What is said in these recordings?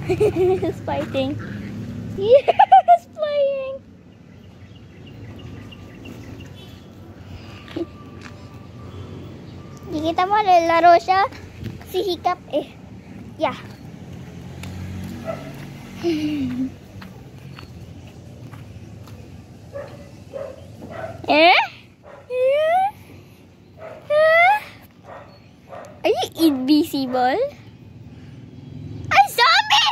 He's fighting. Yes, playing. Di kita mo, laro siya. Si Hiccup eh. Yeah. Eh? Are you invisible? Ay, zombie!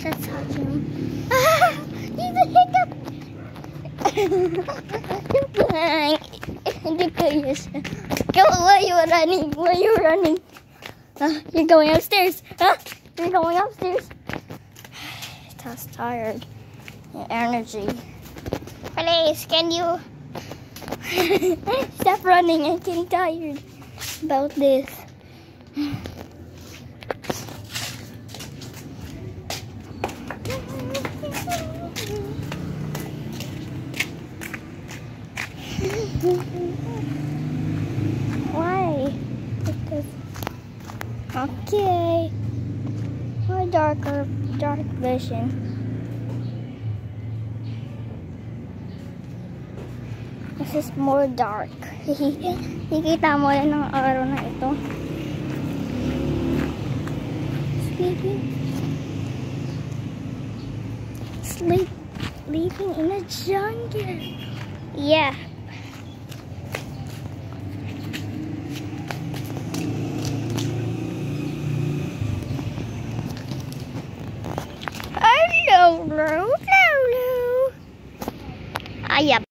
Let's touch him. He's a Hiccup! Hindi ko yun. Go, why are you running? Why are you running? You're going upstairs. You're going upstairs. That's tired. Your energy. Please, can you stop running? I'm getting tired about this. Why? Because okay. More dark vision. This is more dark. Nakikita mo yan ng araw na ito. Sleeping in a jungle. Yeah.